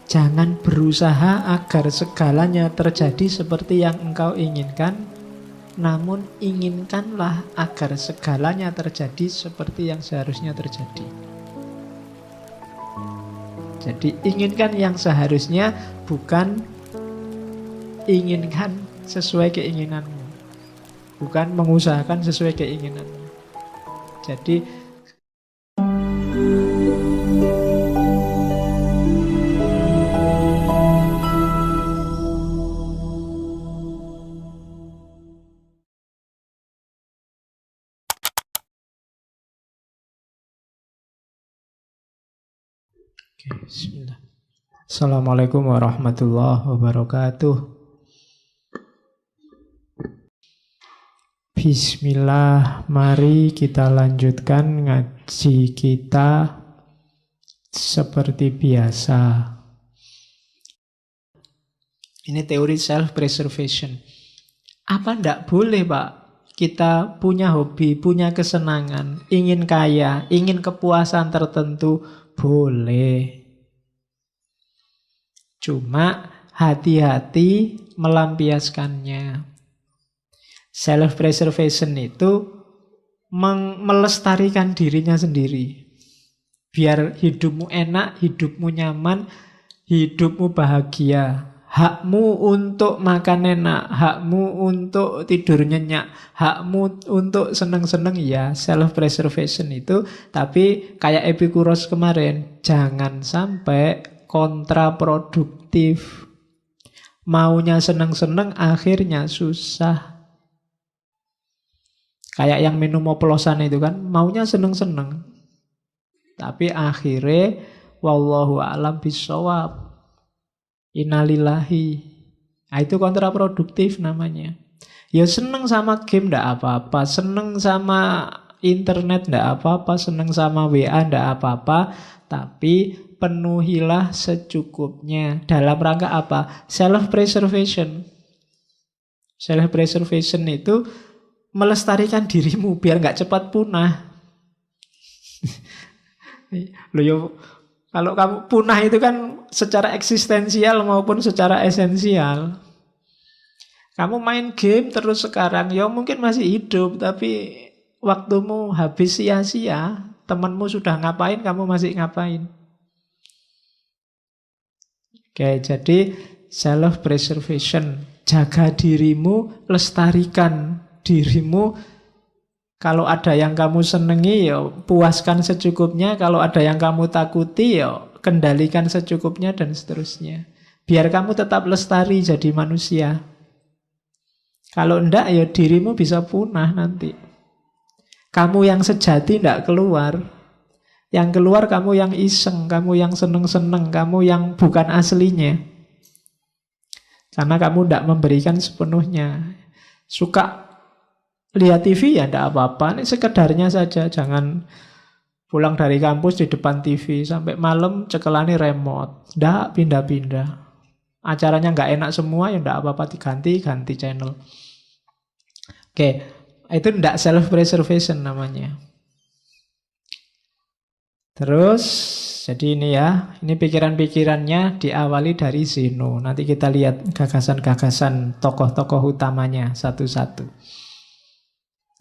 Jangan berusaha agar segalanya terjadi seperti yang engkau inginkan, namun inginkanlah agar segalanya terjadi seperti yang seharusnya terjadi. Jadi inginkan yang seharusnya, bukan inginkan sesuai keinginanmu, bukan mengusahakan sesuai keinginanmu. Jadi bismillah. Assalamualaikum warahmatullahi wabarakatuh. Bismillah, mari kita lanjutkan ngaji kita seperti biasa. Ini teori self-preservation. Apa ndak boleh, Pak? Kita punya hobi, punya kesenangan, ingin kaya, ingin kepuasan tertentu, boleh. Cuma hati-hati melampiaskannya. Self-preservation itu melestarikan dirinya sendiri. Biar hidupmu enak, hidupmu nyaman, hidupmu bahagia. Hakmu untuk makan enak, hakmu untuk tidur nyenyak, hakmu untuk seneng-seneng, ya self-preservation itu. Tapi kayak Epikuros kemarin, jangan sampai kontraproduktif. Maunya seneng-seneng, akhirnya susah. Kayak yang minum oplosan itu kan, maunya seneng-seneng, tapi akhirnya wallahu a'lam bishawab, innalillahi. Nah, itu kontraproduktif namanya. Ya seneng sama game ndak apa-apa, seneng sama internet ndak apa-apa, seneng sama WA ndak apa-apa, tapi penuhilah secukupnya. Dalam rangka apa? Self-preservation. Self-preservation itu melestarikan dirimu biar nggak cepat punah. Loh yo, kalau kamu punah itu kan secara eksistensial maupun secara esensial. Kamu main game terus sekarang, ya mungkin masih hidup, tapi waktumu habis sia-sia. Temanmu sudah ngapain, kamu masih ngapain. Oke, jadi self-preservation. Jaga dirimu, lestarikan dirimu. Kalau ada yang kamu senengi, ya puaskan secukupnya. Kalau ada yang kamu takuti, ya kendalikan secukupnya, dan seterusnya. Biar kamu tetap lestari jadi manusia. Kalau enggak, ya dirimu bisa punah nanti. Kamu yang sejati enggak keluar. Yang keluar kamu yang iseng, kamu yang seneng-seneng, kamu yang bukan aslinya. Karena kamu enggak memberikan sepenuhnya. Suka lihat TV ya enggak apa-apa, ini sekedarnya saja. Jangan pulang dari kampus di depan TV sampai malam cekelani remote. Enggak pindah-pindah. Acaranya enggak enak semua ya enggak apa-apa, diganti channel. Oke, itu enggak self-preservation namanya. Terus, jadi ini ya, ini pikiran-pikirannya diawali dari Zeno. Nanti kita lihat gagasan-gagasan tokoh-tokoh utamanya satu-satu.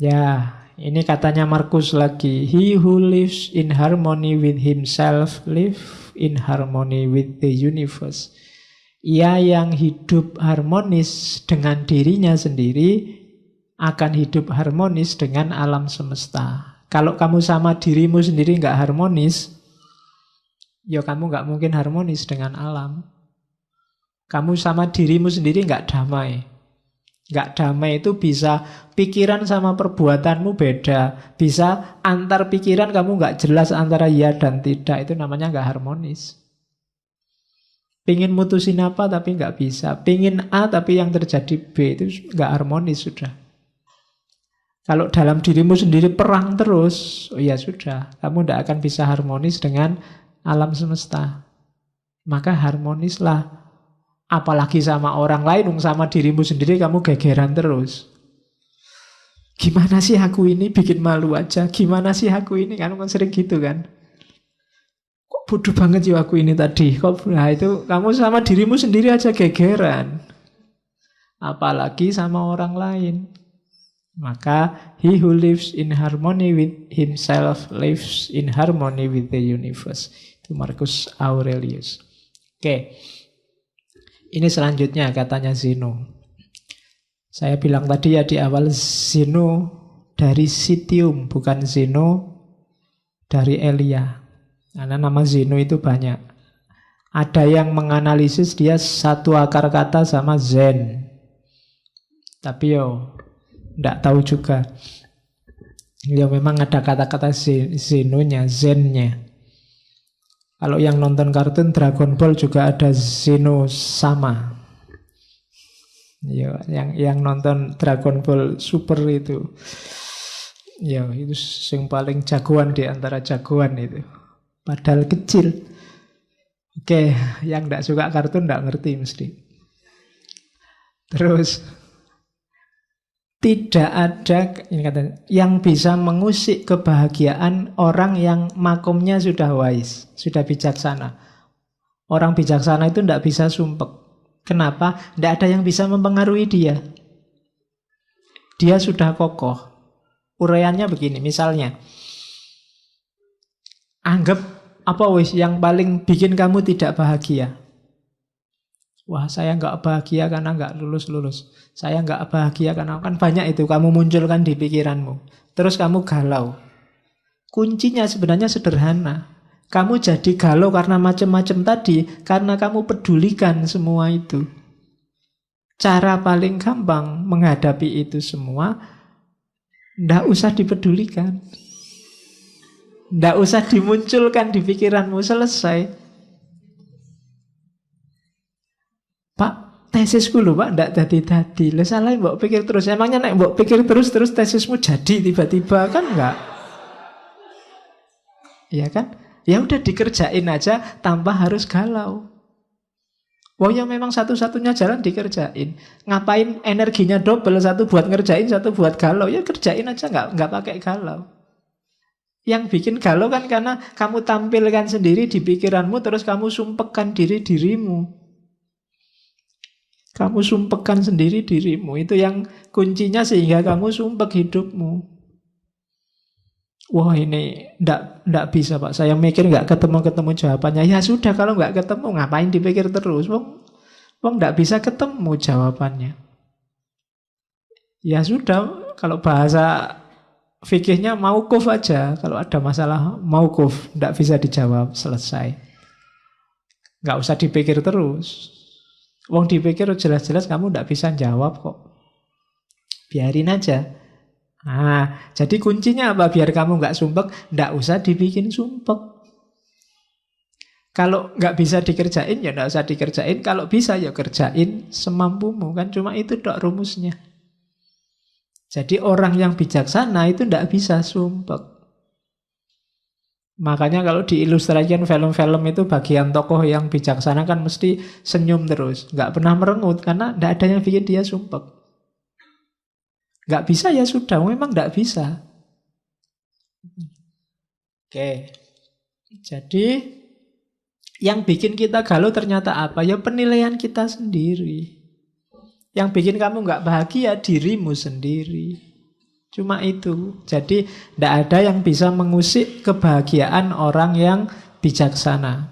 Ya, ini katanya Marcus lagi. He who lives in harmony with himself live in harmony with the universe. Ia yang hidup harmonis dengan dirinya sendiri akan hidup harmonis dengan alam semesta. Kalau kamu sama dirimu sendiri nggak harmonis, ya kamu nggak mungkin harmonis dengan alam. Kamu sama dirimu sendiri nggak damai. Nggak damai itu bisa pikiran sama perbuatanmu beda. Bisa antar pikiran kamu nggak jelas antara ya dan tidak. Itu namanya nggak harmonis. Pingin mutusin apa tapi nggak bisa. Pingin A tapi yang terjadi B, itu nggak harmonis sudah. Kalau dalam dirimu sendiri perang terus, oh ya sudah, kamu tidak akan bisa harmonis dengan alam semesta. Maka harmonislah. Apalagi sama orang lain, sama dirimu sendiri kamu gegeran terus. Gimana sih aku ini, bikin malu aja. Gimana sih aku ini, kan sering gitu kan. Kok bodoh banget ya aku ini tadi. Nah itu kamu sama dirimu sendiri aja gegeran. Apalagi sama orang lain. Maka he who lives in harmony with himself lives in harmony with the universe. Itu Marcus Aurelius. Oke. Ini selanjutnya katanya Zeno. Saya bilang tadi ya di awal, Zeno dari Citium, bukan Zeno dari Elia. Karena nama Zeno itu banyak. Ada yang menganalisis dia satu akar kata sama Zen. Tapi enggak tahu juga. Ya memang ada kata-kata Zenonya, Zennya. Kalau yang nonton kartun Dragon Ball juga ada Zeno sama. Ya, yang nonton Dragon Ball Super itu. Ya, itu yang paling jagoan di antara jagoan itu. Padahal kecil. Oke, yang enggak suka kartun enggak ngerti mesti. Terus tidak ada ini katanya, yang bisa mengusik kebahagiaan orang yang makomnya sudah wise, sudah bijaksana. Orang bijaksana itu tidak bisa sumpek. Kenapa? Tidak ada yang bisa mempengaruhi dia. Dia sudah kokoh. Uraiannya begini, misalnya, anggap apa yang paling bikin kamu tidak bahagia? Wah, saya nggak bahagia karena nggak lulus-lulus. Saya nggak bahagia karena kan banyak itu kamu munculkan di pikiranmu. Terus kamu galau. Kuncinya sebenarnya sederhana. Kamu jadi galau karena macam-macam tadi karena kamu pedulikan semua itu. Cara paling gampang menghadapi itu semua, nggak usah dipedulikan. Nggak usah dimunculkan di pikiranmu, selesai. Pak, tesisku lho Pak, ndak dadi-dadi. Lah salah mbok pikir terus. Emangnya nek mbok pikir terus tesismu jadi tiba-tiba, kan enggak? Iya kan? Ya udah dikerjain aja tanpa harus galau. Wah ya memang satu-satunya jalan dikerjain. Ngapain energinya double, satu buat ngerjain, satu buat galau. Ya kerjain aja, enggak pakai galau. Yang bikin galau kan karena kamu tampilkan sendiri di pikiranmu, terus kamu sumpekkan dirimu. Kamu sumpekkan sendiri dirimu. Itu yang kuncinya sehingga kamu sumpek hidupmu. Wah ini ndak bisa Pak. Saya mikir nggak ketemu jawabannya. Ya sudah, kalau nggak ketemu ngapain dipikir terus? Wong ndak bisa ketemu jawabannya. Ya sudah, kalau bahasa fikihnya mauquf aja. Kalau ada masalah mauquf, ndak bisa dijawab, selesai. Nggak usah dipikir terus. Wong dipikir jelas-jelas kamu ndak bisa jawab kok. Biarin aja. Nah, jadi kuncinya apa? Biar kamu nggak sumpek, ndak usah dibikin sumpek. Kalau nggak bisa dikerjain, ya ndak usah dikerjain. Kalau bisa, ya kerjain semampumu. Kan cuma itu dok rumusnya. Jadi orang yang bijaksana itu ndak bisa sumpek. Makanya kalau diilustrasikan film-film itu bagian tokoh yang bijaksana kan mesti senyum terus. Nggak pernah merengut karena nggak ada yang bikin dia sumpek. Nggak bisa ya sudah, memang nggak bisa. Oke. Jadi yang bikin kita galau ternyata apa? Ya penilaian kita sendiri. Yang bikin kamu nggak bahagia dirimu sendiri. Cuma itu. Jadi tidak ada yang bisa mengusik kebahagiaan orang yang bijaksana.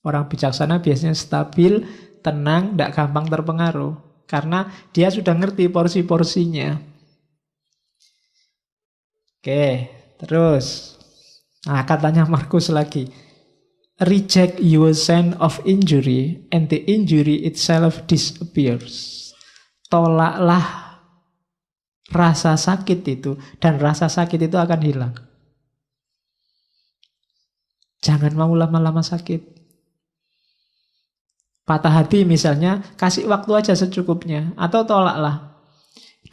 Orang bijaksana biasanya stabil, tenang, tidak gampang terpengaruh. Karena dia sudah ngerti porsi-porsinya. Oke, terus. Nah, katanya Marcus lagi. Reject your sense of injury and the injury itself disappears. Tolaklah rasa sakit itu, dan rasa sakit itu akan hilang. Jangan mau lama-lama sakit. Patah hati misalnya, kasih waktu aja secukupnya. Atau tolaklah.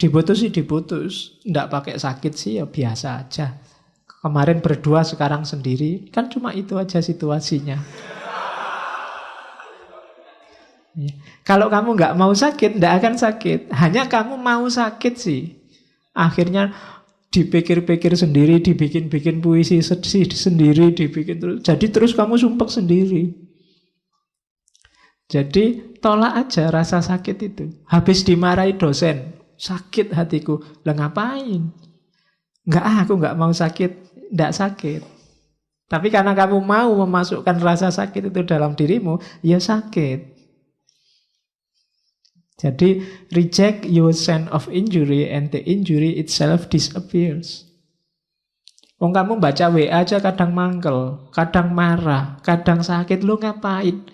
Diputus sih diputus. Nggak pakai sakit sih ya biasa aja. Kemarin berdua, sekarang sendiri. Kan cuma itu aja situasinya. Kalau kamu nggak mau sakit, nggak akan sakit. Hanya kamu mau sakit sih. Akhirnya dipikir-pikir sendiri, dibikin-bikin puisi sendiri, dibikin terus. Jadi terus kamu sumpek sendiri. Jadi tolak aja rasa sakit itu. Habis dimarahi dosen, sakit hatiku. Lah ngapain? Aku nggak mau sakit. Nggak sakit. Tapi karena kamu mau memasukkan rasa sakit itu dalam dirimu, ya sakit. Jadi reject your sense of injury and the injury itself disappears. Kamu baca WA aja kadang mangkel, kadang marah, kadang sakit, lu ngapain?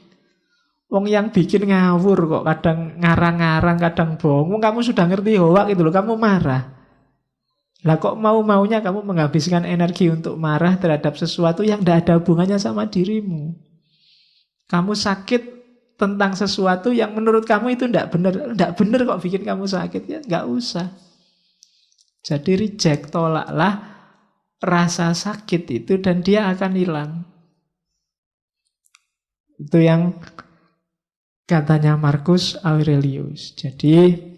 Yang bikin ngawur kok, kadang ngarang-ngarang, kadang bohong. Kamu sudah ngerti hoak itu loh, kamu marah. Lah kok mau-maunya kamu menghabiskan energi untuk marah terhadap sesuatu yang tidak ada hubungannya sama dirimu. Kamu sakit tentang sesuatu yang menurut kamu itu tidak benar. Tidak benar kok bikin kamu sakit. Ya nggak usah. Jadi reject, tolaklah rasa sakit itu dan dia akan hilang. Itu yang katanya Marcus Aurelius. Jadi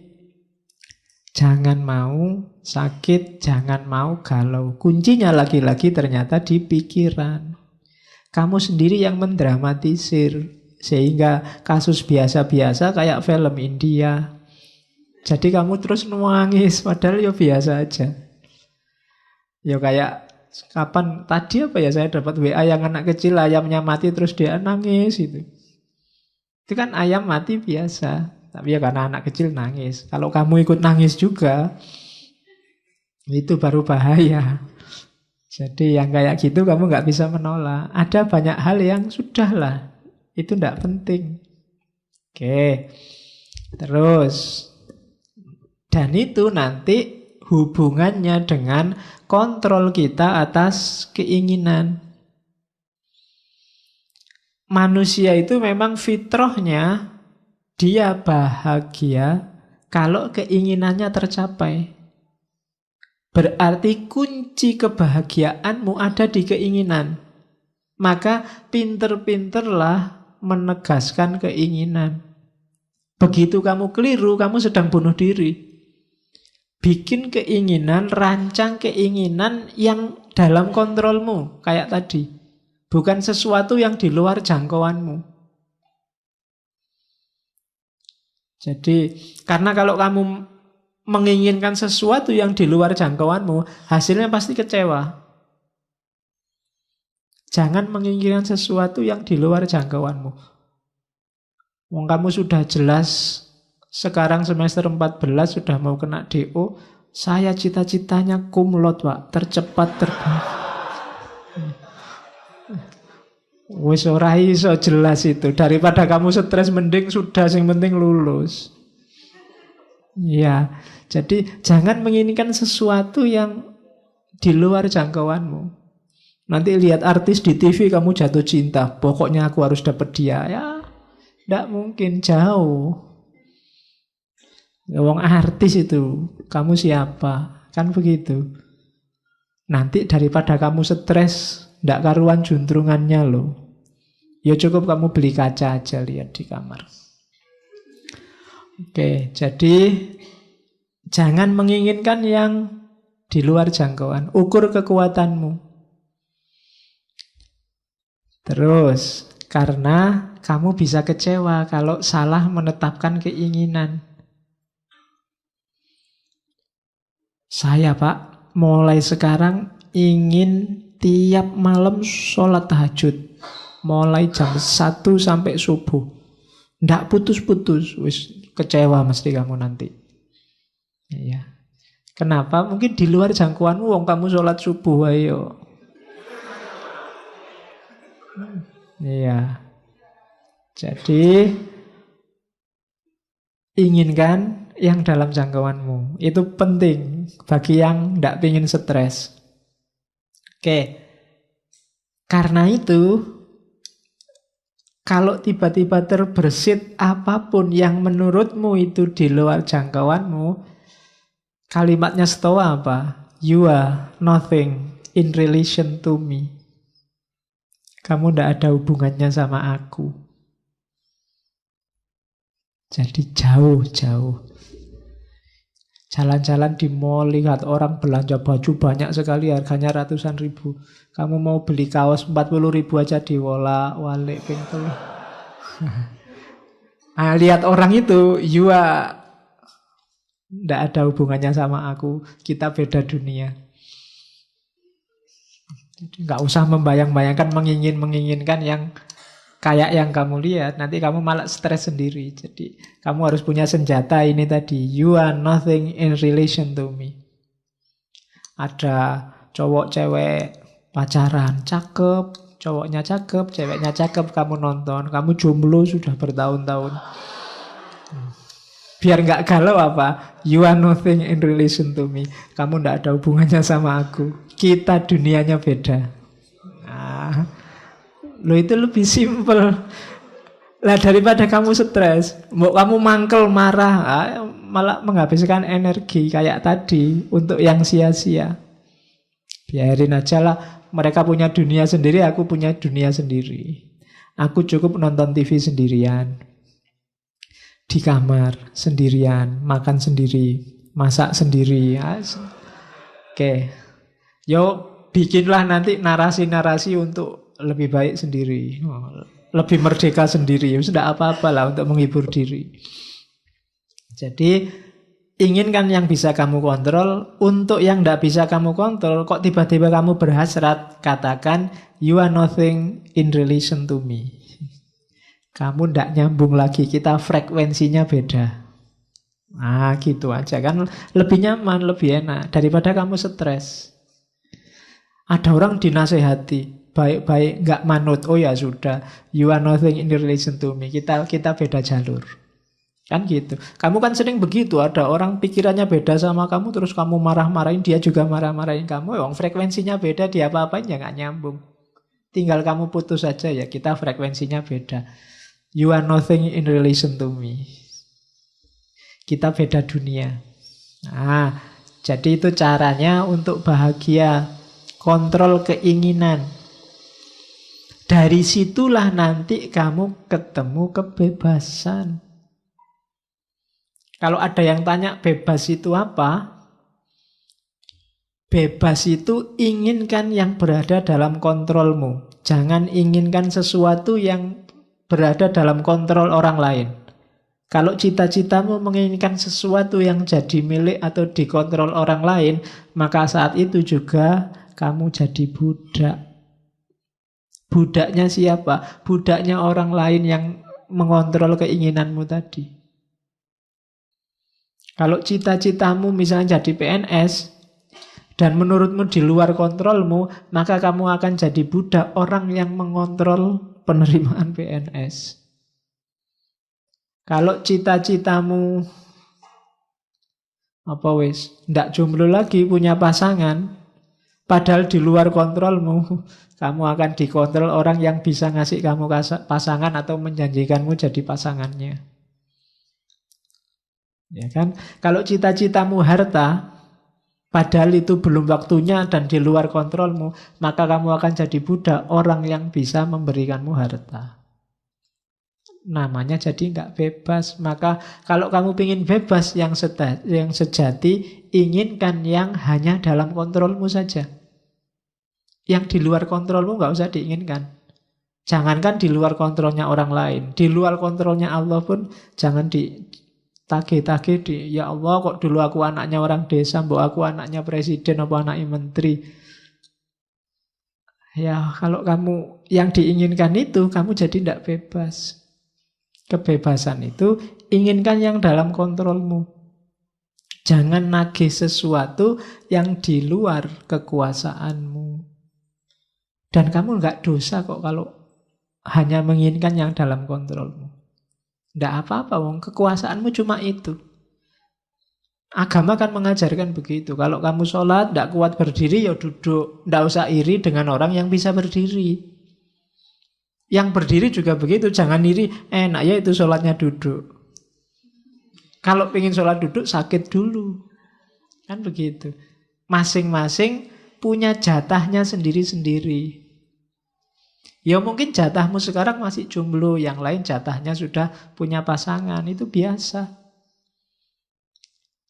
jangan mau sakit, jangan mau galau. Kuncinya lagi-lagi ternyata di pikiran. Kamu sendiri yang mendramatisir. Sehingga kasus biasa-biasa kayak film India. Jadi kamu terus nangis, padahal ya biasa aja. Ya kayak kapan tadi apa ya, saya dapat WA yang anak kecil ayamnya mati terus dia nangis itu. Itu kan ayam mati biasa. Tapi ya karena anak kecil nangis. Kalau kamu ikut nangis juga, itu baru bahaya. Jadi yang kayak gitu kamu nggak bisa menolak. Ada banyak hal yang sudahlah. Itu tidak penting. Oke. Terus. Dan itu nanti hubungannya dengan kontrol kita atas keinginan. Manusia itu memang fitrahnya dia bahagia kalau keinginannya tercapai. Berarti kunci kebahagiaanmu ada di keinginan. Maka pinter-pinterlah menegaskan keinginan. Begitu kamu keliru, kamu sedang bunuh diri. Bikin keinginan, rancang keinginan yang dalam kontrolmu, kayak tadi. Bukan sesuatu yang di luar jangkauanmu. Jadi, karena kalau kamu menginginkan sesuatu yang di luar jangkauanmu, hasilnya pasti kecewa. Jangan menginginkan sesuatu yang di luar jangkauanmu. Kamu sudah jelas sekarang semester 14 sudah mau kena DO. Saya cita-citanya cum laude, Pak, tercepat wis ora iso jelas itu. Daripada kamu stres mending sudah yang penting lulus. Ya, jadi jangan menginginkan sesuatu yang di luar jangkauanmu. Nanti lihat artis di TV kamu jatuh cinta. Pokoknya aku harus dapat dia. Ya, tidak mungkin, jauh. Wong artis itu, kamu siapa? Kan begitu. Nanti daripada kamu stres, tidak karuan juntrungannya loh. Ya cukup kamu beli kaca aja, lihat di kamar. Oke, jadi jangan menginginkan yang di luar jangkauan. Ukur kekuatanmu. Terus, karena kamu bisa kecewa kalau salah menetapkan keinginan. Saya, Pak, mulai sekarang ingin tiap malam sholat tahajud. Mulai jam 1 sampai subuh. Nggak putus-putus. Wis kecewa mesti kamu nanti. Iya. Kenapa? Mungkin di luar jangkauanmu, kamu sholat subuh, ayo. Iya. Jadi inginkan yang dalam jangkauanmu. Itu penting bagi yang tidak ingin stres. Oke. Karena itu, kalau tiba-tiba terbersit apapun yang menurutmu itu di luar jangkauanmu, kalimatnya Stoa apa? You are nothing in relation to me. Kamu tidak ada hubungannya sama aku. Jadi jauh-jauh. Jalan-jalan di mall, lihat orang belanja baju banyak sekali, harganya ratusan ribu. Kamu mau beli kaos 40 ribu aja diwolak-walik ping telu. Nah, lihat orang itu, ndak ada hubungannya sama aku. Kita beda dunia. Jadi nggak usah membayang-bayangkan, menginginkan yang kayak yang kamu lihat, nanti kamu malah stres sendiri. Jadi kamu harus punya senjata ini tadi. You are nothing in relation to me. Ada cowok cewek pacaran, cakep, cowoknya cakep, ceweknya cakep, kamu nonton, kamu jomblo sudah bertahun-tahun. Biar nggak galau apa? You are nothing in relation to me. Kamu nggak ada hubungannya sama aku. Kita dunianya beda. Nah, lo itu lebih simpel. Lah daripada kamu stres, kamu mangkel marah, malah menghabiskan energi kayak tadi untuk yang sia-sia. Biarin aja lah, mereka punya dunia sendiri, aku punya dunia sendiri. Aku cukup nonton TV sendirian, di kamar sendirian, makan sendiri, masak sendiri. Oke, yuk bikinlah nanti narasi-narasi untuk lebih baik sendiri, lebih merdeka sendiri. Sudah apa-apa lah untuk menghibur diri. Jadi inginkan yang bisa kamu kontrol. Untuk yang tidak bisa kamu kontrol, kok tiba-tiba kamu berhasrat, katakan you are nothing in relation to me. Kamu tidak nyambung lagi, kita frekuensinya beda. Nah gitu aja kan, lebih nyaman, lebih enak daripada kamu stres. Ada orang dinasehati baik-baik, nggak manut, oh ya sudah, you are nothing in relation to me, kita beda jalur. Kan gitu. Kamu kan sering begitu, ada orang pikirannya beda sama kamu, terus kamu marah-marahin, dia juga marah-marahin kamu. Yang frekuensinya beda, dia apa-apain ya nggak nyambung. Tinggal kamu putus saja, ya kita frekuensinya beda. You are nothing in relation to me. Kita beda dunia. Nah, jadi itu caranya untuk bahagia. Kontrol keinginan. Dari situlah nanti kamu ketemu kebebasan. Kalau ada yang tanya bebas itu apa? Bebas itu inginkan yang berada dalam kontrolmu. Jangan inginkan sesuatu yang berada dalam kontrol orang lain. Kalau cita-citamu menginginkan sesuatu yang jadi milik atau dikontrol orang lain, maka saat itu juga kamu jadi budak. Budaknya siapa? Budaknya orang lain yang mengontrol keinginanmu tadi. Kalau cita-citamu misalnya jadi PNS, dan menurutmu di luar kontrolmu, maka kamu akan jadi budak orang yang mengontrol penerimaan PNS. Kalau cita-citamu ndak jomblo lagi, punya pasangan, padahal di luar kontrolmu, kamu akan dikontrol orang yang bisa ngasih kamu pasangan atau menjanjikanmu jadi pasangannya. Ya kan? Kalau cita-citamu harta, padahal itu belum waktunya dan di luar kontrolmu, maka kamu akan jadi budak orang yang bisa memberikanmu harta. Namanya jadi nggak bebas. Maka kalau kamu ingin bebas yang sejati, inginkan yang hanya dalam kontrolmu saja. Yang di luar kontrolmu nggak usah diinginkan. Jangankan di luar kontrolnya orang lain, di luar kontrolnya Allah pun jangan ditagih-tagih ya Allah kok dulu aku anaknya orang desa, mbok aku anaknya presiden apa anaknya menteri. Ya kalau kamu yang diinginkan itu, kamu jadi tidak bebas. Kebebasan itu inginkan yang dalam kontrolmu. Jangan nagih sesuatu yang di luar kekuasaanmu. Dan kamu nggak dosa kok kalau hanya menginginkan yang dalam kontrolmu. Nggak apa-apa, wong kekuasaanmu cuma itu. Agama kan mengajarkan begitu. Kalau kamu sholat nggak kuat berdiri, ya duduk. Nggak usah iri dengan orang yang bisa berdiri. Yang berdiri juga begitu, jangan iri, enak ya itu sholatnya duduk. Kalau pengen sholat duduk, sakit dulu. Kan begitu. Masing-masing punya jatahnya sendiri-sendiri. Ya mungkin jatahmu sekarang masih jomblo, yang lain jatahnya sudah punya pasangan, itu biasa.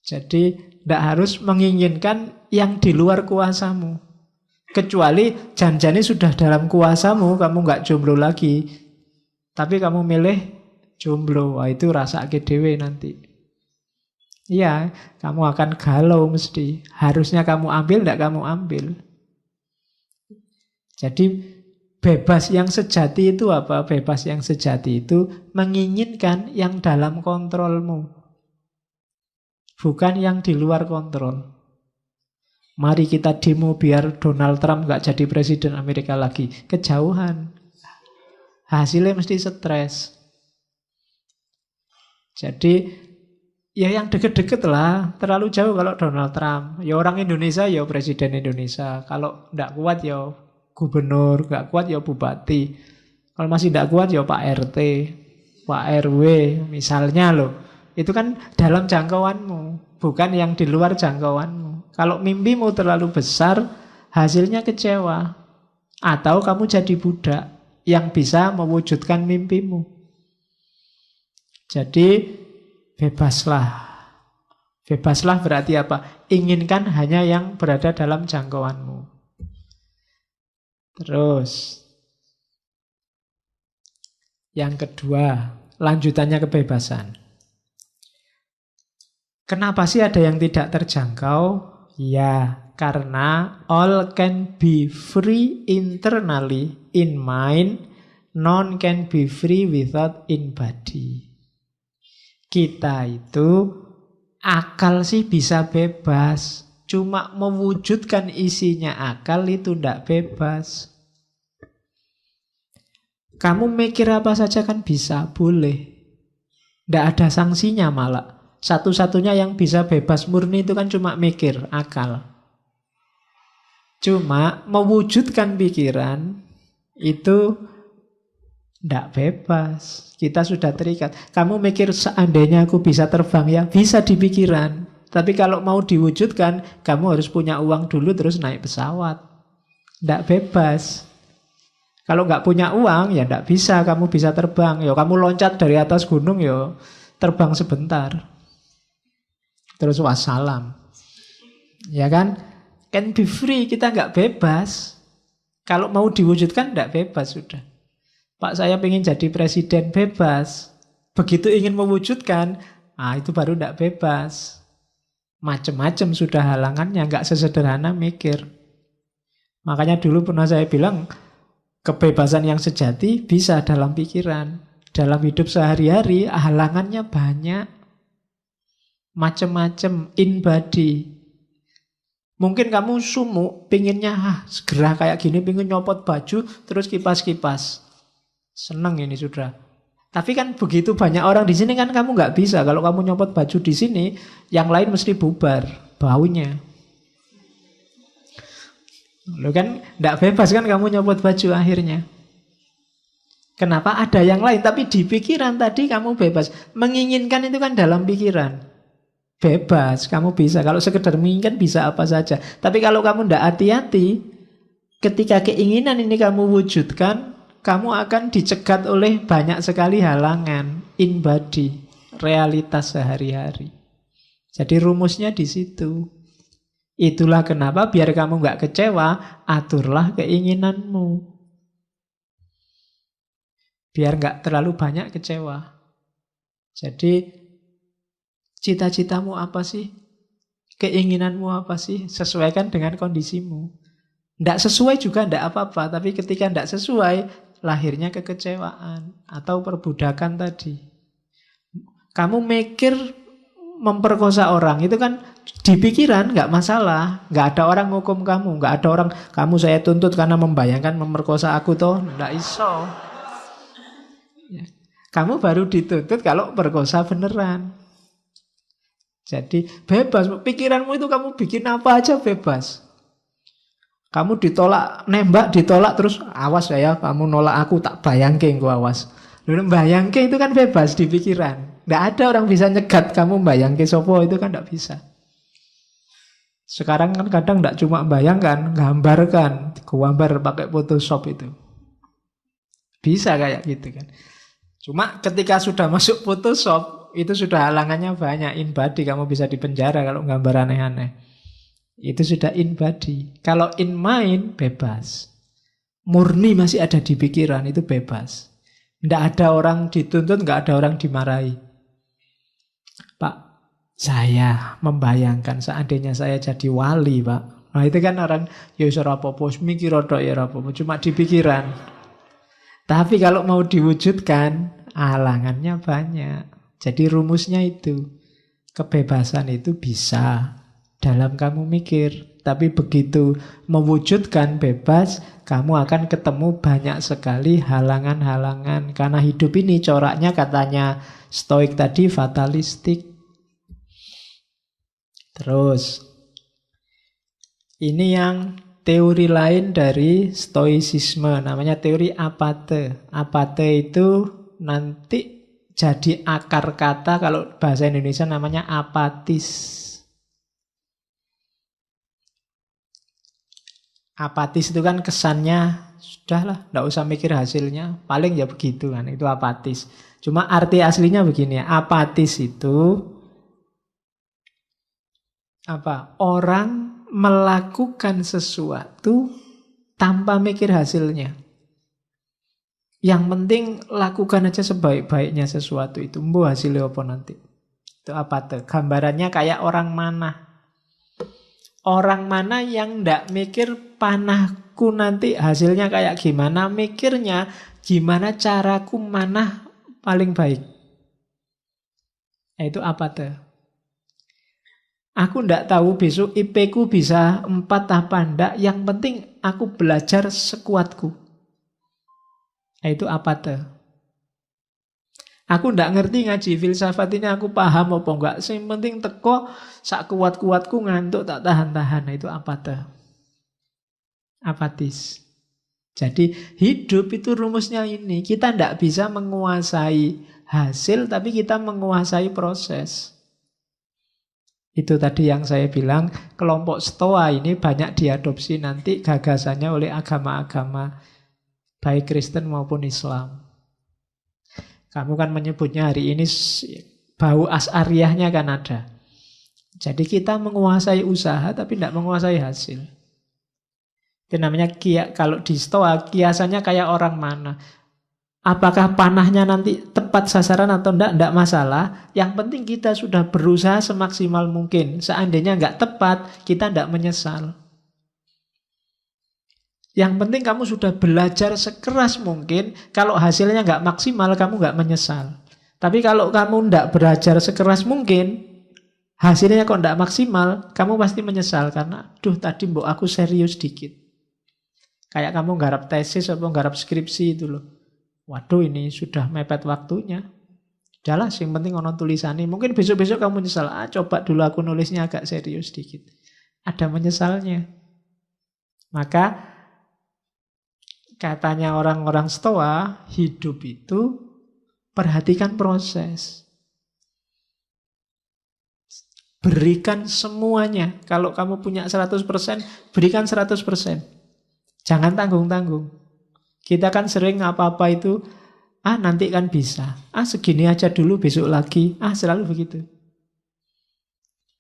Jadi tidak harus menginginkan yang di luar kuasamu. Kecuali janjane sudah dalam kuasamu, kamu nggak jomblo lagi. Tapi kamu milih jomblo, wah itu rasa dhewe nanti. Iya, kamu akan galau mesti. Harusnya kamu ambil, tidak kamu ambil. Jadi bebas yang sejati itu apa? Bebas yang sejati itu menginginkan yang dalam kontrolmu, bukan yang di luar kontrol. Mari kita demo biar Donald Trump gak jadi presiden Amerika lagi. Kejauhan. Hasilnya mesti stres. Jadi ya yang deket-deket lah. Terlalu jauh kalau Donald Trump. Ya orang Indonesia ya presiden Indonesia. Kalau gak kuat ya gubernur. Gak kuat ya bupati. Kalau masih gak kuat ya Pak RT, Pak RW misalnya loh. Itu kan dalam jangkauanmu, bukan yang di luar jangkauanmu. Kalau mimpimu terlalu besar, hasilnya kecewa. Atau kamu jadi budak yang bisa mewujudkan mimpimu. Jadi bebaslah. Bebaslah berarti apa? Inginkan hanya yang berada dalam jangkauanmu. Terus yang kedua, lanjutannya kebebasan. Kenapa sih ada yang tidak terjangkau? Ya, karena all can be free internally in mind, none can be free without in body. Kita itu akal sih bisa bebas, cuma mewujudkan isinya akal itu tidak bebas. Kamu mikir apa saja kan bisa, boleh. Tidak ada sanksinya malah. Satu-satunya yang bisa bebas murni itu kan cuma mikir, akal. Cuma mewujudkan pikiran itu tidak bebas. Kita sudah terikat. Kamu mikir seandainya aku bisa terbang ya, bisa di pikiran. Tapi kalau mau diwujudkan, kamu harus punya uang dulu terus naik pesawat. Tidak bebas. Kalau nggak punya uang ya tidak bisa kamu bisa terbang. Ya kamu loncat dari atas gunung ya terbang sebentar. Terus wassalam. Ya kan? Can be free, kita nggak bebas. Kalau mau diwujudkan nggak bebas sudah. Pak saya pengen jadi presiden, bebas. Begitu ingin mewujudkan, itu baru nggak bebas. Macem-macem sudah halangannya, nggak sesederhana mikir. Makanya dulu pernah saya bilang, kebebasan yang sejati bisa dalam pikiran. Dalam hidup sehari-hari, halangannya banyak. Macem-macem, in body. Mungkin kamu sumuk, pinginnya segera kayak gini, pingin nyopot baju, terus kipas-kipas. Seneng ini sudah. Tapi kan begitu banyak orang di sini kan kamu nggak bisa. Kalau kamu nyopot baju di sini, yang lain mesti bubar baunya. Lo kan nggak bebas kan kamu nyopot baju akhirnya. Kenapa ada yang lain? Tapi di pikiran tadi kamu bebas. Menginginkan itu kan dalam pikiran. Bebas, kamu bisa. Kalau sekedar menginginkan bisa apa saja. Tapi kalau kamu tidak hati-hati, ketika keinginan ini kamu wujudkan, kamu akan dicegat oleh banyak sekali halangan, in body, realitas sehari-hari. Jadi rumusnya di situ. Itulah kenapa biar kamu nggak kecewa, aturlah keinginanmu. Biar nggak terlalu banyak kecewa. Jadi cita-citamu apa sih? Keinginanmu apa sih? Sesuaikan dengan kondisimu. Tidak sesuai juga tidak apa-apa. Tapi ketika tidak sesuai, lahirnya kekecewaan atau perbudakan tadi. Kamu mikir memperkosa orang, itu kan di pikiran nggak masalah. Nggak ada orang hukum kamu. Nggak ada orang, kamu saya tuntut karena membayangkan memperkosa aku toh. Nggak iso. Ya. Kamu baru dituntut kalau perkosa beneran. Jadi bebas, pikiranmu itu kamu bikin apa aja bebas. Kamu ditolak, nembak ditolak terus awas ya, kamu nolak aku tak bayangke engko awas. Lalu bayangke itu kan bebas di pikiran. Nggak ada orang bisa nyegat kamu bayangke sopo, itu kan nggak bisa. Sekarang kan kadang nggak cuma bayangkan, gambarkan, gambar pakai Photoshop itu. Bisa kayak gitu kan. Cuma ketika sudah masuk Photoshop, itu sudah halangannya banyak. In body kamu bisa dipenjara kalau gambar aneh-aneh. Itu sudah in body. Kalau in mind, bebas. Murni masih ada di pikiran, itu bebas. Tidak ada orang dituntut, nggak ada orang dimarahi. Pak, saya membayangkan seandainya saya jadi wali, Pak. Nah itu kan orang, ya ora apa-apa, mikir tok ya ora apa-apa, cuma di pikiran. Tapi kalau mau diwujudkan, halangannya banyak. Jadi rumusnya itu, kebebasan itu bisa dalam kamu mikir. Tapi begitu mewujudkan bebas, kamu akan ketemu banyak sekali halangan-halangan. Karena hidup ini coraknya katanya Stoik tadi fatalistik. Terus, ini yang teori lain dari stoicisme, namanya teori apate. Apate itu nanti jadi akar kata, kalau bahasa Indonesia namanya apatis. Apatis itu kan kesannya, sudahlah, tidak usah mikir hasilnya, paling ya begitu kan, itu apatis. Cuma arti aslinya begini ya, apatis itu apa? Orang melakukan sesuatu tanpa mikir hasilnya. Yang penting lakukan aja sebaik-baiknya sesuatu itu. Mbo hasilnya apa nanti? Itu apa tuh? Gambarannya kayak orang manah. Orang mana yang ndak mikir panahku nanti hasilnya kayak gimana, mikirnya gimana caraku manah paling baik. Itu apa tuh? Aku ndak tahu besok IP ku bisa 4 apa ndak, yang penting aku belajar sekuatku. Itu apa tuh? Aku ndak ngerti ngaji filsafat ini, aku paham apa enggak. Yang penting teko sak kuat-kuatku ngantuk tak tahan-tahan. Itu apa tuh? Apatis. Jadi hidup itu rumusnya ini. Kita ndak bisa menguasai hasil, tapi kita menguasai proses. Itu tadi yang saya bilang, kelompok Stoa ini banyak diadopsi nanti gagasannya oleh agama-agama, baik Kristen maupun Islam. Kamu kan menyebutnya hari ini bau as'ariyahnya kan ada. Jadi kita menguasai usaha tapi tidak menguasai hasil. Itu namanya kalau di Stoa kiasannya kayak orang mana. Apakah panahnya nanti tepat sasaran atau tidak masalah. Yang penting kita sudah berusaha semaksimal mungkin. Seandainya nggak tepat, kita tidak menyesal. Yang penting kamu sudah belajar sekeras mungkin. Kalau hasilnya nggak maksimal, kamu nggak menyesal. Tapi kalau kamu nggak belajar sekeras mungkin, hasilnya kok nggak maksimal, kamu pasti menyesal. Karena, duh tadi mbok aku serius dikit. Kayak kamu nggarap tesis atau nggarap skripsi itu loh. Waduh ini sudah mepet waktunya. Udahlah, yang penting ono tulisannya. Mungkin besok-besok kamu menyesal. Coba dulu aku nulisnya agak serius dikit. Ada menyesalnya. Maka katanya orang-orang Stoa, hidup itu perhatikan proses. Berikan semuanya. Kalau kamu punya 100%, berikan 100%. Jangan tanggung-tanggung. Kita kan sering apa-apa itu, nanti kan bisa. Segini aja dulu, besok lagi. Selalu begitu.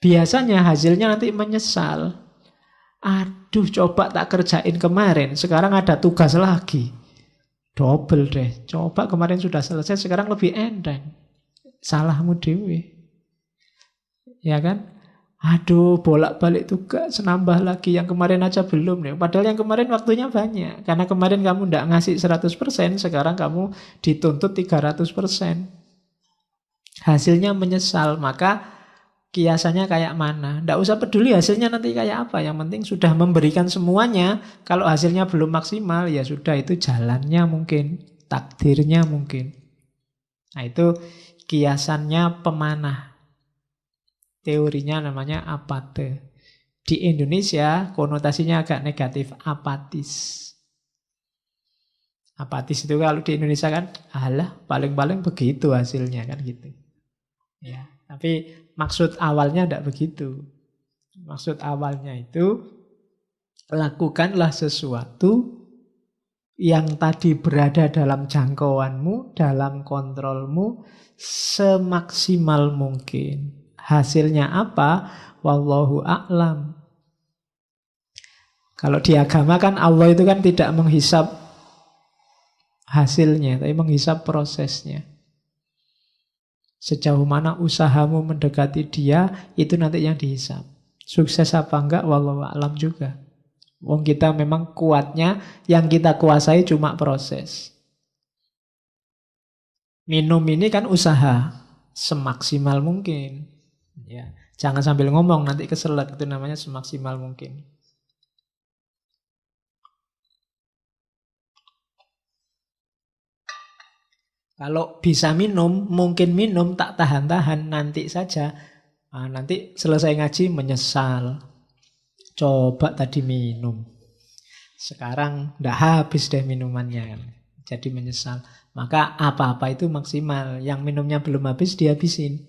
Biasanya hasilnya nanti menyesal. Aduh, coba tak kerjain kemarin, sekarang ada tugas lagi. Double deh. Coba kemarin sudah selesai, sekarang lebih enteng. Salahmu dewe. Ya kan? Aduh, bolak-balik tugas, nambah lagi. Yang kemarin aja belum nih. Padahal yang kemarin waktunya banyak. Karena kemarin kamu tidak ngasih 100%, sekarang kamu dituntut 300%. Hasilnya menyesal. Maka kiasannya kayak mana? Tidak usah peduli hasilnya nanti kayak apa. Yang penting sudah memberikan semuanya. Kalau hasilnya belum maksimal, ya sudah, itu jalannya mungkin. Takdirnya mungkin. Nah itu kiasannya pemanah. Teorinya namanya apate. Di Indonesia konotasinya agak negatif, apatis. Apatis itu kalau di Indonesia kan, alah paling-paling begitu hasilnya kan gitu. Ya, tapi maksud awalnya tidak begitu. Maksud awalnya itu lakukanlah sesuatu yang tadi berada dalam jangkauanmu, dalam kontrolmu semaksimal mungkin. Hasilnya apa? Wallahu a'lam. Kalau di agama kan Allah itu kan tidak menghisap hasilnya, tapi menghisap prosesnya. Sejauh mana usahamu mendekati dia, itu nanti yang dihisap. Sukses apa enggak, wallahu a'lam juga. Wong kita memang kuatnya, yang kita kuasai cuma proses. Minum ini kan usaha semaksimal mungkin. Ya, jangan sambil ngomong nanti keselak, itu namanya semaksimal mungkin. Kalau bisa minum, mungkin minum tak tahan-tahan, nanti saja. Nah, nanti selesai ngaji menyesal. Coba tadi minum. Sekarang udah habis deh minumannya. Jadi menyesal. Maka apa-apa itu maksimal. Yang minumnya belum habis, dihabisin.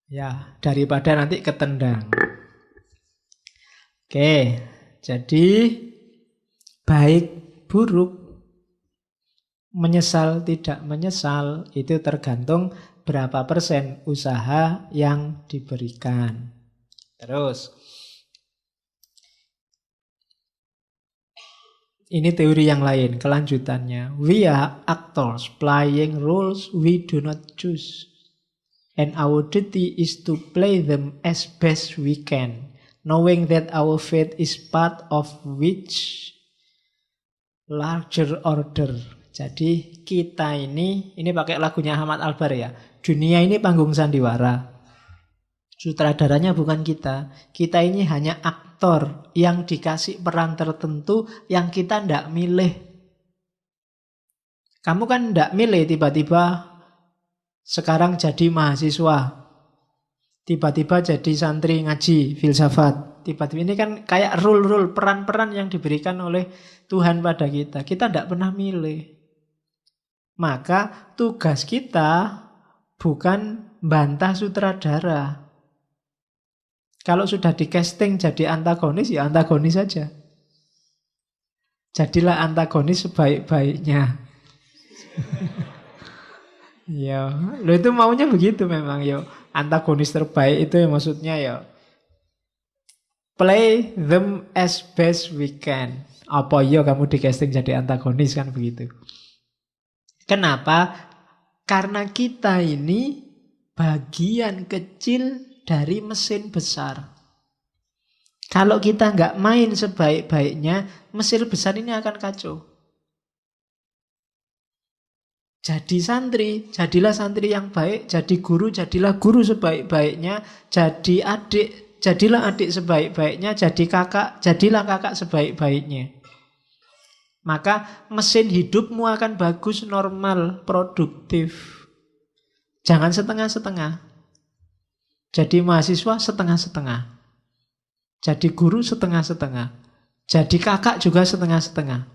Ya, daripada nanti ketendang. Oke, jadi baik, buruk, menyesal, tidak menyesal, itu tergantung berapa persen usaha yang diberikan. Terus, ini teori yang lain, kelanjutannya. We are actors playing roles we do not choose. And our duty is to play them as best we can, knowing that our fate is part of which larger order. Jadi kita ini pakai lagunya Ahmad Albar ya. Dunia ini panggung sandiwara. Sutradaranya bukan kita. Kita ini hanya aktor yang dikasih peran tertentu yang kita ndak milih. Kamu kan ndak milih tiba-tiba sekarang jadi mahasiswa. Tiba-tiba jadi santri ngaji filsafat. Tiba-tiba ini kan kayak rule-rule, peran-peran yang diberikan oleh Tuhan pada kita. Kita ndak pernah milih. Maka tugas kita bukan bantah sutradara. Kalau sudah di casting jadi antagonis, ya antagonis saja. Jadilah antagonis sebaik-baiknya. Ya, lo itu maunya begitu memang ya. Antagonis terbaik itu ya maksudnya ya play them as best we can. Apa ya kamu di casting jadi antagonis kan begitu. Kenapa? Karena kita ini bagian kecil dari mesin besar. Kalau kita nggak main sebaik-baiknya, mesin besar ini akan kacau. Jadi santri, jadilah santri yang baik. Jadi guru, jadilah guru sebaik-baiknya. Jadi adik, jadilah adik sebaik-baiknya. Jadi kakak, jadilah kakak sebaik-baiknya. Maka mesin hidupmu akan bagus, normal, produktif. Jangan setengah-setengah. Jadi mahasiswa setengah-setengah. Jadi guru setengah-setengah. Jadi kakak juga setengah-setengah.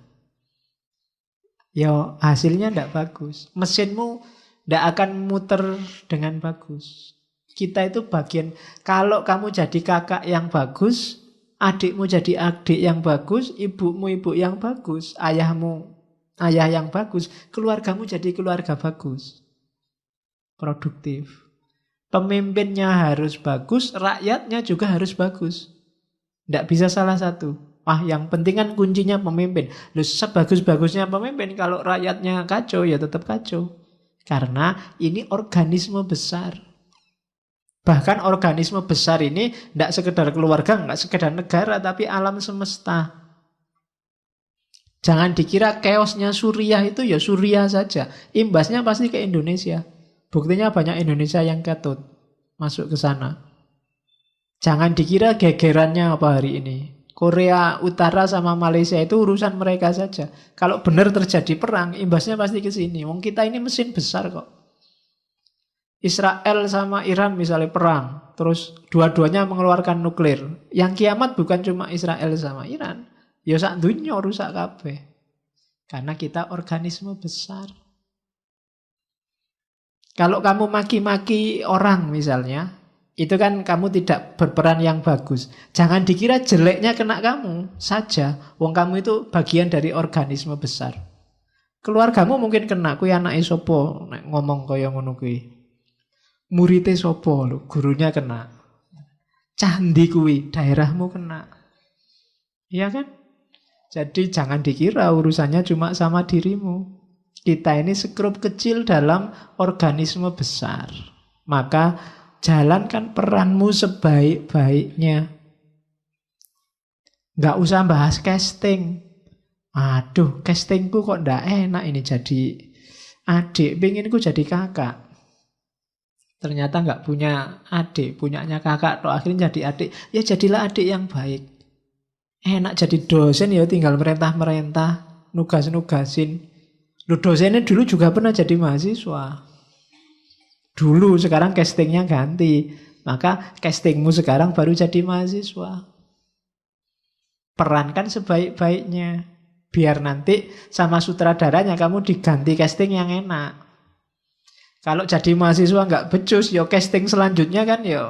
Ya hasilnya tidak bagus. Mesinmu tidak akan muter dengan bagus. Kita itu bagian, kalau kamu jadi kakak yang bagus, adikmu jadi adik yang bagus, ibumu ibu yang bagus, ayahmu ayah yang bagus, keluargamu jadi keluarga bagus. Produktif. Pemimpinnya harus bagus, rakyatnya juga harus bagus. Tidak bisa salah satu. Yang penting kan kuncinya pemimpin. Loh, sebagus-bagusnya pemimpin, kalau rakyatnya kacau, ya tetap kacau. Karena ini organisme besar. Bahkan organisme besar ini tidak sekedar keluarga, tidak sekedar negara, tapi alam semesta. Jangan dikira chaosnya Suriah itu ya Suriah saja. Imbasnya pasti ke Indonesia. Buktinya banyak Indonesia yang ketut masuk ke sana. Jangan dikira gegerannya apa hari ini. Korea Utara sama Malaysia itu urusan mereka saja. Kalau benar terjadi perang, imbasnya pasti ke sini. Wong kita ini mesin besar kok. Israel sama Iran misalnya perang, terus dua-duanya mengeluarkan nuklir. Yang kiamat bukan cuma Israel sama Iran, ya sak dunya rusak kabeh. Karena kita organisme besar. Kalau kamu maki-maki orang misalnya, itu kan kamu tidak berperan yang bagus. Jangan dikira jeleknya kena kamu saja. Wong kamu itu bagian dari organisme besar. Keluargamu mungkin kena, kuwi anake sapa nek ngomong kaya ngono kuwi. Murite sapa lho, gurunya kena. Candi kuwi, daerahmu kena. Iya kan? Jadi jangan dikira urusannya cuma sama dirimu. Kita ini sekrup kecil dalam organisme besar. Maka jalankan peranmu sebaik-baiknya. Nggak usah bahas casting. Aduh, castingku kok ndak enak ini jadi adik. Penginku jadi kakak. Ternyata nggak punya adik, punyanya kakak. Toh akhirnya jadi adik. Ya jadilah adik yang baik. Enak jadi dosen ya tinggal merentah-merentah, nugas-nugasin. Lu dosennya dulu juga pernah jadi mahasiswa. Dulu, sekarang castingnya ganti. Maka castingmu sekarang baru jadi mahasiswa. Perankan sebaik-baiknya. Biar nanti sama sutradaranya kamu diganti casting yang enak. Kalau jadi mahasiswa nggak becus, ya casting selanjutnya kan ya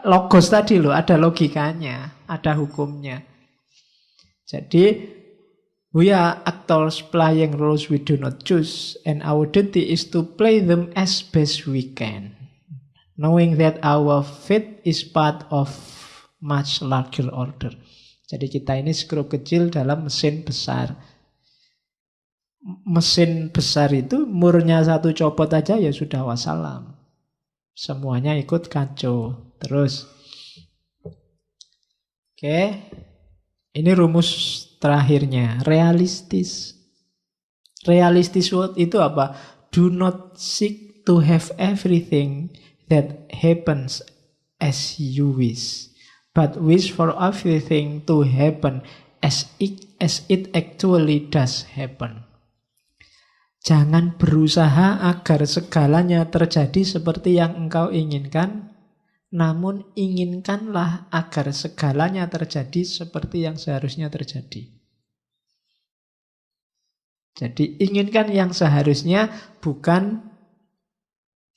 logos tadi loh, ada logikanya, ada hukumnya. Jadi, we are actors playing roles we do not choose, and our duty is to play them as best we can, knowing that our fate is part of much larger order. Jadi kita ini skrup kecil dalam mesin besar. Mesin besar itu murnya satu copot aja ya sudah wassalam. Semuanya ikut kacau. Terus. Oke. Ini rumus terakhirnya. Realistis. Realistis itu apa? Do not seek to have everything that happens as you wish, but wish for everything to happen as it actually does happen. Jangan berusaha agar segalanya terjadi seperti yang engkau inginkan, namun inginkanlah agar segalanya terjadi seperti yang seharusnya terjadi. Jadi inginkan yang seharusnya, bukan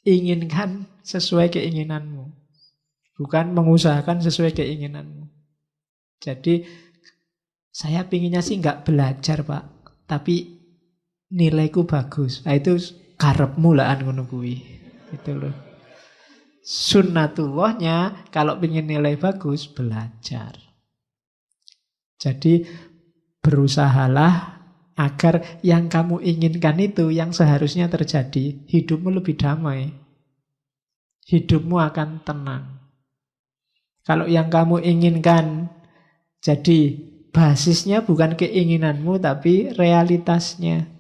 inginkan sesuai keinginanmu. Bukan mengusahakan sesuai keinginanmu. Jadi saya pinginnya sih nggak belajar Pak, tapi nilaiku bagus. Nah itu karepmu lah ngono kuwi. Gitu loh. Sunnatullahnya kalau ingin nilai bagus belajar. Jadi berusahalah agar yang kamu inginkan itu yang seharusnya terjadi, hidupmu lebih damai. Hidupmu akan tenang. Kalau yang kamu inginkan jadi basisnya bukan keinginanmu tapi realitasnya.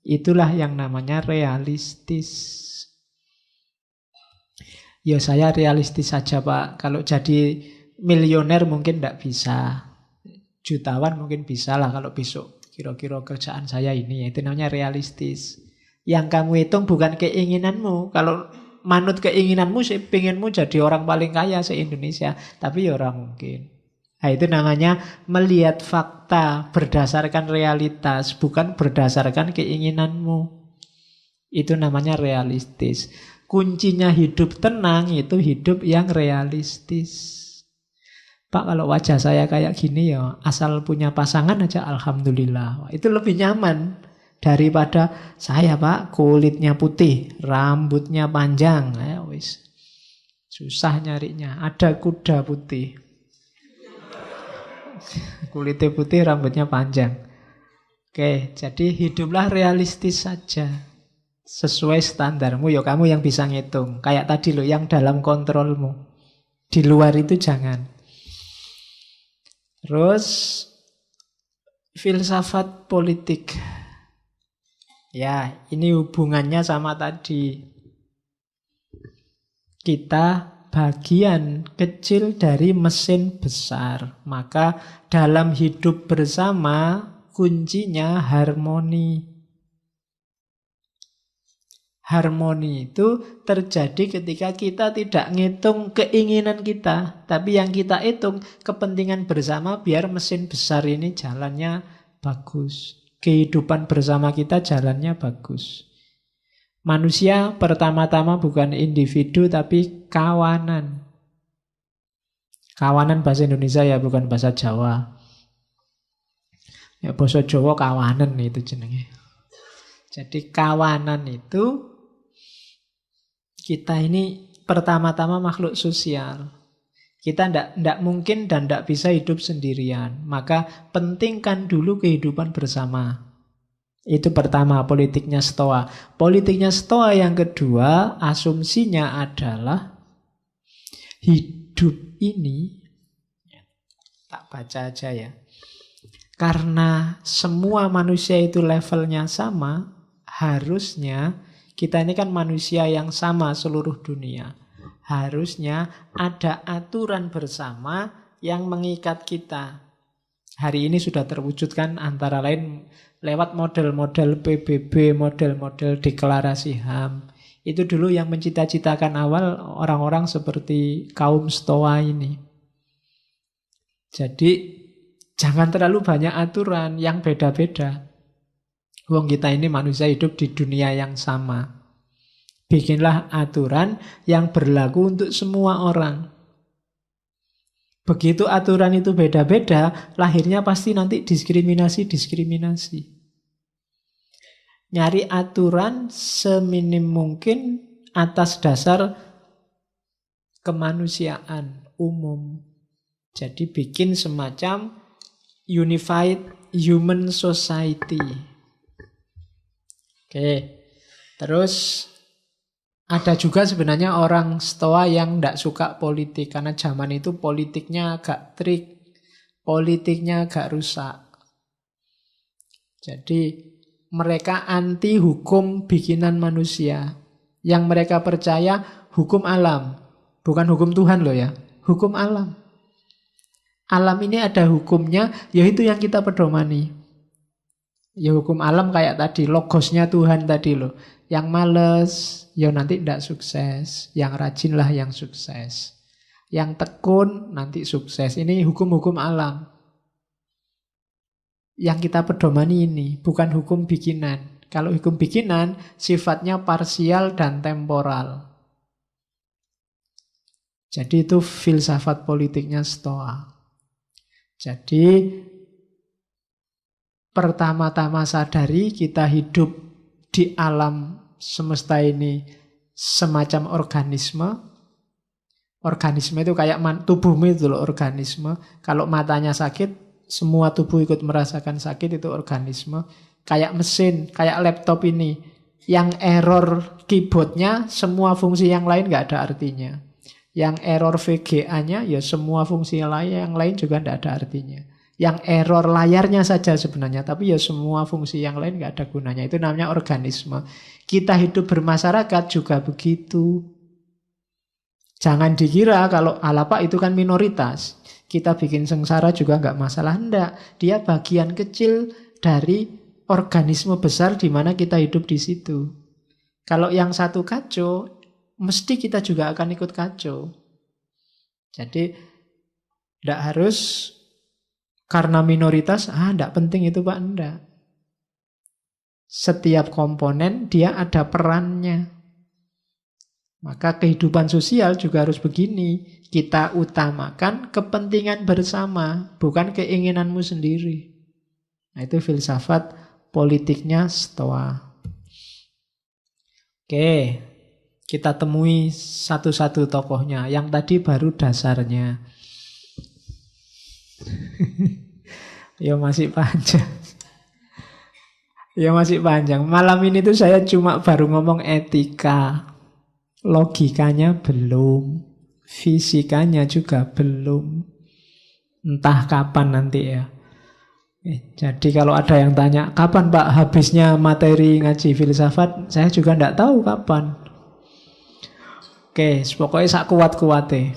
Itulah yang namanya realistis. Ya saya realistis saja Pak. Kalau jadi milioner mungkin tidak bisa. Jutawan mungkin bisa lah kalau besok kira-kira kerjaan saya ini. Itu namanya realistis. Yang kamu hitung bukan keinginanmu. Kalau manut keinginanmu sih pengenmu jadi orang paling kaya se-Indonesia. Tapi ya orang mungkin. Nah, itu namanya melihat fakta berdasarkan realitas, bukan berdasarkan keinginanmu. Itu namanya realistis. Kuncinya hidup tenang itu hidup yang realistis. Pak, kalau wajah saya kayak gini ya, asal punya pasangan aja alhamdulillah. Itu lebih nyaman daripada saya Pak, kulitnya putih, rambutnya panjang. Wis. Susah nyarinya. Ada kuda putih. Kulitnya putih, rambutnya panjang. Oke, jadi hiduplah realistis saja. Sesuai standarmu, ya kamu yang bisa ngitung. Kayak tadi loh, yang dalam kontrolmu. Di luar itu jangan. Terus, filsafat politik. Ya, ini hubungannya sama tadi. Kita bagian kecil dari mesin besar. Maka dalam hidup bersama kuncinya harmoni. Harmoni itu terjadi ketika kita tidak ngitung keinginan kita, tapi yang kita hitung kepentingan bersama biar mesin besar ini jalannya bagus. Kehidupan bersama kita jalannya bagus. Manusia pertama-tama bukan individu tapi kawanan. Kawanan bahasa Indonesia ya, bukan bahasa Jawa. Ya bahasa Jawa kawanan itu jenenge. Jadi kawanan itu kita ini pertama-tama makhluk sosial. Kita ndak mungkin dan ndak bisa hidup sendirian. Maka pentingkan dulu kehidupan bersama. Itu pertama, politiknya Stoa. Politiknya Stoa yang kedua, asumsinya adalah hidup ini, tak baca aja ya. Karena semua manusia itu levelnya sama, harusnya kita ini kan manusia yang sama seluruh dunia. Harusnya ada aturan bersama yang mengikat kita. Hari ini sudah terwujudkan antara lain lewat model-model PBB, model-model deklarasi HAM. Itu dulu yang mencita-citakan awal orang-orang seperti kaum Stoa ini. Jadi jangan terlalu banyak aturan yang beda-beda. Wong kita ini manusia hidup di dunia yang sama. Bikinlah aturan yang berlaku untuk semua orang. Begitu aturan itu beda-beda, lahirnya pasti nanti diskriminasi. Nyari aturan seminim mungkin atas dasar kemanusiaan umum. Jadi bikin semacam unified human society. Oke. Terus ada juga sebenarnya orang Stoa yang tidak suka politik. Karena zaman itu politiknya agak trik. Politiknya agak rusak. Jadi mereka anti hukum bikinan manusia. Yang mereka percaya hukum alam. Bukan hukum Tuhan loh ya. Hukum alam. Alam ini ada hukumnya, yaitu yang kita pedomani. Ya hukum alam kayak tadi, logosnya Tuhan tadi loh. Yang males, ya nanti tidak sukses. Yang rajinlah yang sukses. Yang tekun, nanti sukses. Ini hukum-hukum alam. Yang kita pedomani ini, bukan hukum bikinan. Kalau hukum bikinan, sifatnya parsial dan temporal. Jadi itu filsafat politiknya Stoa. Jadi pertama-tama sadari kita hidup di alam semesta ini semacam organisme. Organisme itu kayak tubuhmu itu loh, organisme. Kalau matanya sakit, semua tubuh ikut merasakan sakit, itu organisme. Kayak mesin, kayak laptop ini. Yang error keyboardnya, semua fungsi yang lain nggak ada artinya. Yang error VGA-nya, ya semua fungsi yang lain juga nggak ada artinya. Yang error layarnya saja sebenarnya, tapi ya semua fungsi yang lain nggak ada gunanya. Itu namanya organisme. Kita hidup bermasyarakat juga begitu. Jangan dikira kalau alapak itu kan minoritas. Kita bikin sengsara juga nggak masalah. Enggak, dia bagian kecil dari organisme besar di mana kita hidup di situ. Kalau yang satu kacau, mesti kita juga akan ikut kacau. Jadi tidak harus karena minoritas, enggak penting itu Pak, enggak. Setiap komponen dia ada perannya. Maka kehidupan sosial juga harus begini. Kita utamakan kepentingan bersama, bukan keinginanmu sendiri. Nah, itu filsafat politiknya Stoa. Oke, kita temui satu-satu tokohnya. Yang tadi baru dasarnya. Ya masih panjang. Ya masih panjang. Malam ini tuh saya cuma baru ngomong etika. Logikanya belum. Fisikanya juga belum. Entah kapan nanti ya. Jadi kalau ada yang tanya, kapan Pak habisnya materi ngaji filsafat? Saya juga tidak tahu kapan. Oke, pokoknya sak kuat-kuatnya.